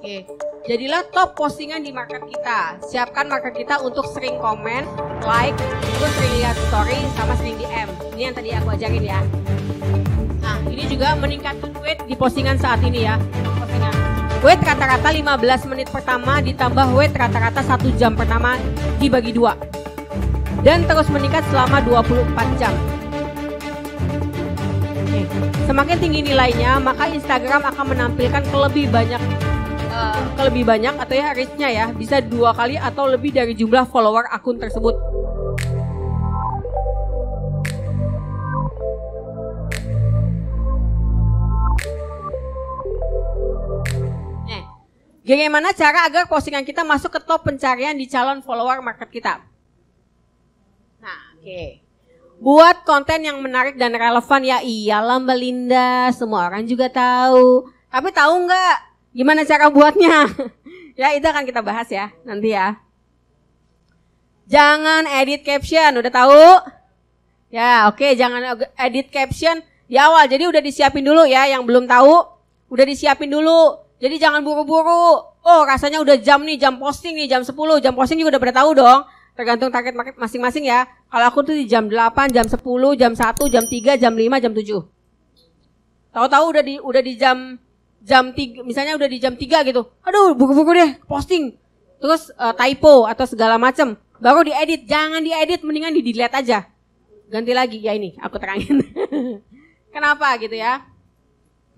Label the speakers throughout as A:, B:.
A: Oke, jadilah top postingan di market kita. Siapkan market kita untuk sering komen, like, terus sering lihat story, sama sering DM. Ini yang tadi aku ajarin ya. Nah, ini juga meningkatkan weight di postingan saat ini ya. Postingan. Weight rata-rata 15 menit pertama ditambah weight rata-rata 1 jam pertama dibagi 2. Dan terus meningkat selama 24 jam. Oke. Semakin tinggi nilainya, maka Instagram akan menampilkan lebih banyak atau ya reach-nya ya, bisa 2 kali atau lebih dari jumlah follower akun tersebut. Bagaimana cara agar postingan kita masuk ke top pencarian di calon follower market kita? Nah, oke. Buat konten yang menarik dan relevan ya iyalah Mbak Linda, semua orang juga tahu. Tapi tahu nggak gimana cara buatnya? Ya itu akan kita bahas ya nanti ya. Jangan edit caption, udah tahu? Ya oke, jangan edit caption di awal. Jadi udah disiapin dulu ya, yang belum tahu udah disiapin dulu. Jadi jangan buru-buru. Oh rasanya udah jam nih, jam posting nih, jam 10. Jam posting juga udah pada tahu dong. Tergantung target market masing-masing ya. Kalau aku tuh di jam 8, jam 10, jam 1, jam 3, jam 5, jam 7. Tahu-tahu udah di jam 3, misalnya udah di jam 3 gitu. Aduh, buru-buru deh posting. Terus typo atau segala macam. Baru diedit, jangan diedit, mendingan di-delete aja. Ganti lagi ya ini, aku terangin. Kenapa gitu ya?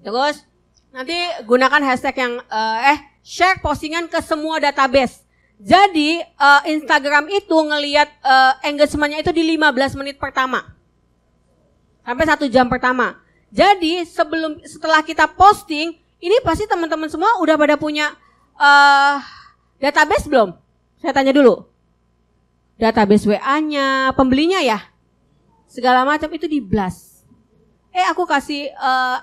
A: Terus nanti gunakan hashtag yang share postingan ke semua database. Jadi Instagram itu ngelihat engagement-nya itu di 15 menit pertama. Sampai 1 jam pertama. Jadi setelah kita posting, ini pasti teman-teman semua udah pada punya database belum? Saya tanya dulu. Database WA-nya, pembelinya ya? Segala macam itu di blast. Aku kasih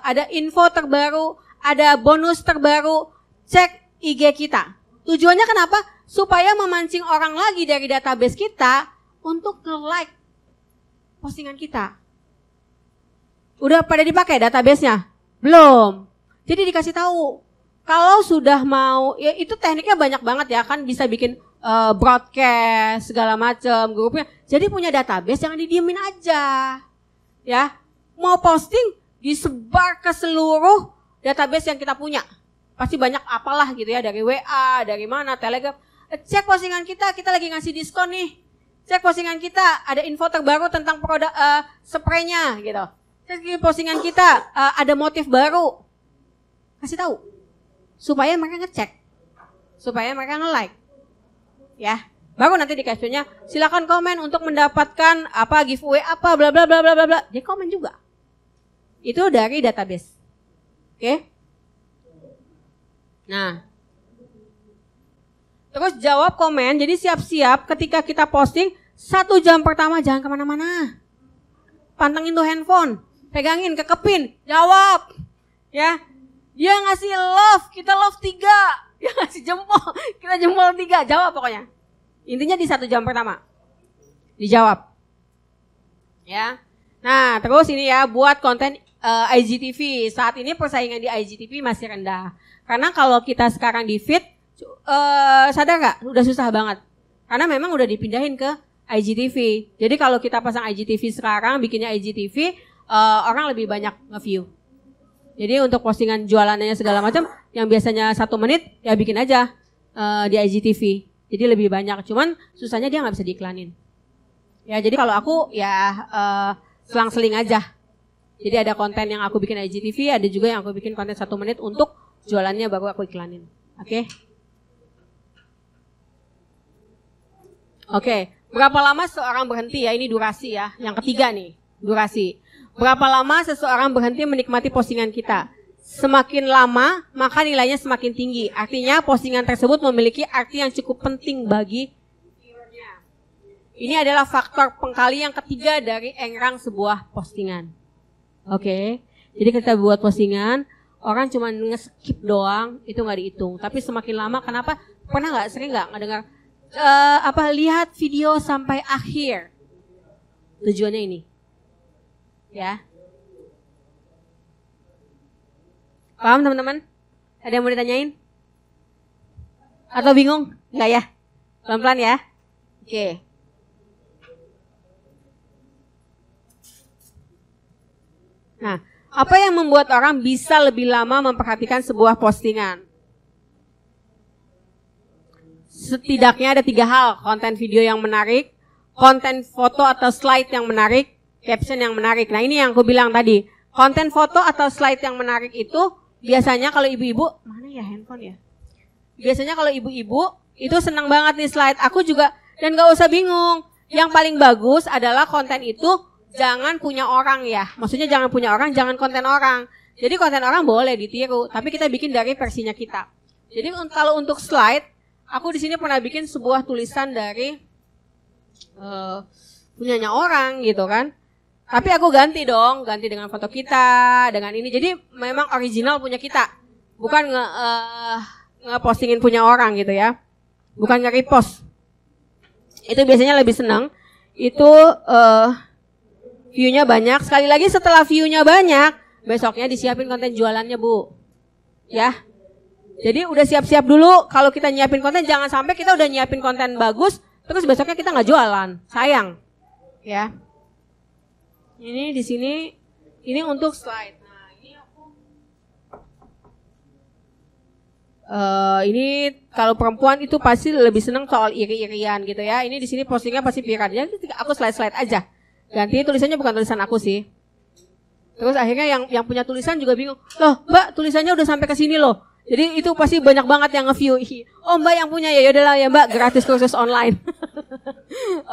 A: ada info terbaru, ada bonus terbaru, cek IG kita. Tujuannya kenapa? Supaya memancing orang lagi dari database kita untuk nge-like postingan kita. Udah pada dipakai database-nya? Belum. Jadi dikasih tahu. Kalau sudah mau, ya itu tekniknya banyak banget ya, kan bisa bikin broadcast segala macam grupnya. Jadi punya database jangan didiemin aja. Ya. Mau posting disebar ke seluruh database yang kita punya. Pasti banyak apalah gitu ya, dari WA, dari mana, Telegram. Cek postingan kita lagi ngasih diskon nih. Cek postingan kita, ada info terbaru tentang produk spraynya gitu. Cek postingan kita, ada motif baru. Kasih tahu. Supaya mereka ngecek. Supaya mereka nge-like. Ya. Baru nanti di captionnya, silakan komen untuk mendapatkan apa giveaway apa bla bla bla bla bla. Jadi komen juga. Itu dari database. Oke? Nah. Terus jawab komen, jadi siap-siap ketika kita posting 1 jam pertama jangan kemana-mana. Pantengin tuh handphone, pegangin, kekepin, jawab. Ya, dia ngasih love, kita love 3. Dia ngasih jempol, kita jempol 3, jawab pokoknya. Intinya di 1 jam pertama, dijawab. Ya, nah terus ini ya buat konten IGTV. Saat ini persaingan di IGTV masih rendah. Karena kalau kita sekarang di feed, sadar gak? Udah susah banget. Karena memang udah dipindahin ke IGTV. Jadi kalau kita pasang IGTV sekarang, bikinnya IGTV, orang lebih banyak nge-view. Jadi untuk postingan jualannya segala macam, yang biasanya 1 menit, ya bikin aja di IGTV. Jadi lebih banyak. Cuman susahnya dia gak bisa diiklanin. Ya jadi kalau aku ya selang-seling aja. Jadi ada konten yang aku bikin IGTV, ada juga yang aku bikin konten 1 menit untuk jualannya baru aku iklanin. Oke? Oke, berapa lama seseorang berhenti ya? Ini durasi ya. Yang ketiga nih, durasi. Berapa lama seseorang berhenti menikmati postingan kita? Semakin lama, maka nilainya semakin tinggi. Artinya postingan tersebut memiliki arti yang cukup penting bagi viewernya. Ini adalah faktor pengkali yang ketiga dari engrang sebuah postingan. Oke, jadi kita buat postingan, orang cuma nge-skip doang, itu nggak dihitung. Tapi semakin lama, kenapa? Pernah nggak, sering nggak ngedengar? Lihat video sampai akhir. Tujuannya ini. Ya. Paham teman-teman? Ada yang mau ditanyain? Atau bingung? Enggak ya? Pelan-pelan ya. Oke. Nah, apa yang membuat orang bisa lebih lama memperhatikan sebuah postingan? Setidaknya ada 3 hal. Konten video yang menarik, konten foto atau slide yang menarik, caption yang menarik. Nah, ini yang aku bilang tadi. Konten foto atau slide yang menarik itu biasanya kalau ibu-ibu, mana ya handphone ya? Biasanya kalau ibu-ibu itu senang banget nih slide. Aku juga, dan gak usah bingung. Yang paling bagus adalah konten itu jangan punya orang ya. Maksudnya jangan punya orang, jangan konten orang. Jadi konten orang boleh ditiru, tapi kita bikin dari versinya kita. Jadi kalau untuk slide, aku di sini pernah bikin sebuah tulisan dari punyanya orang gitu kan. Tapi aku ganti dengan foto kita, dengan ini. Jadi memang original punya kita, bukan nge-postingin punya orang gitu ya, bukan nge-repost. Itu biasanya lebih senang. Itu view-nya banyak. Sekali lagi setelah view-nya banyak, besoknya disiapin konten jualannya Bu. Ya. Jadi udah siap-siap dulu kalau kita nyiapin konten, jangan sampai kita udah nyiapin konten bagus, terus besoknya kita nggak jualan, sayang. Ya. Ini di sini, ini untuk slide. Nah, ini aku, ini kalau perempuan itu pasti lebih senang soal iri-irian gitu ya. Ini di sini postingnya pasti pirat. Jadi aku slide-slide aja. Ganti tulisannya bukan tulisan aku sih. Terus akhirnya yang punya tulisan juga bingung. Loh, Mbak, tulisannya udah sampai ke sini loh. Jadi itu pasti banyak banget yang nge-view. Oh Mbak yang punya, ya yaudahlah ya Mbak, gratis kursus online.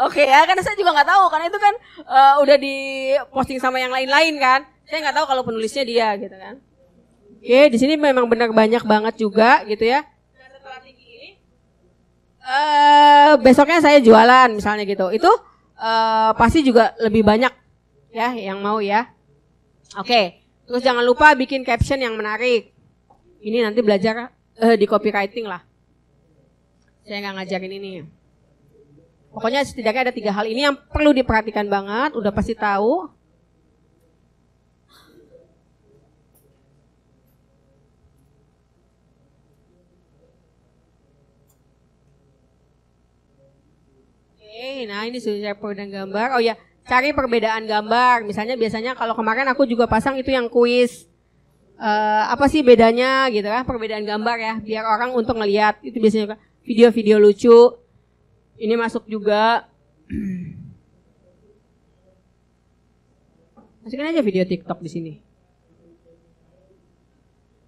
A: Oke ya, karena saya juga nggak tahu, karena itu kan udah di posting sama yang lain-lain kan. Saya nggak tahu kalau penulisnya dia gitu kan. Oke, di sini memang benar banyak banget juga gitu ya. Nah, setelah tinggi ini, besoknya saya jualan misalnya gitu. Itu pasti juga lebih banyak ya yang mau ya. Oke, terus jangan lupa bikin caption yang menarik. Ini nanti belajar di copywriting lah. Saya nggak ngajarin ini. Pokoknya setidaknya ada 3 hal ini yang perlu diperhatikan banget. Udah pasti tahu. Oke, nah ini sudah saya perbedaan gambar. Oh ya, cari perbedaan gambar. Misalnya biasanya kalau kemarin aku juga pasang itu yang kuis. Apa sih bedanya gitu kan, perbedaan gambar ya, biar orang untuk ngelihat. Itu biasanya video-video lucu. Ini masuk juga. Masukin aja video TikTok di sini.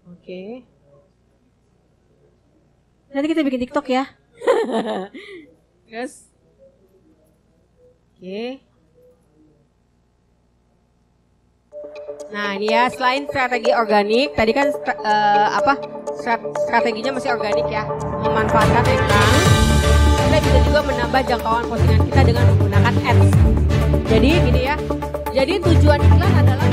A: Oke. Nanti kita bikin TikTok ya. Terus. Oke. Nah ini ya, selain strategi organik, tadi kan strateginya masih organik ya, memanfaatkan iklan. Kita bisa juga menambah jangkauan postingan kita dengan menggunakan ads. Jadi gini ya, jadi tujuan iklan adalah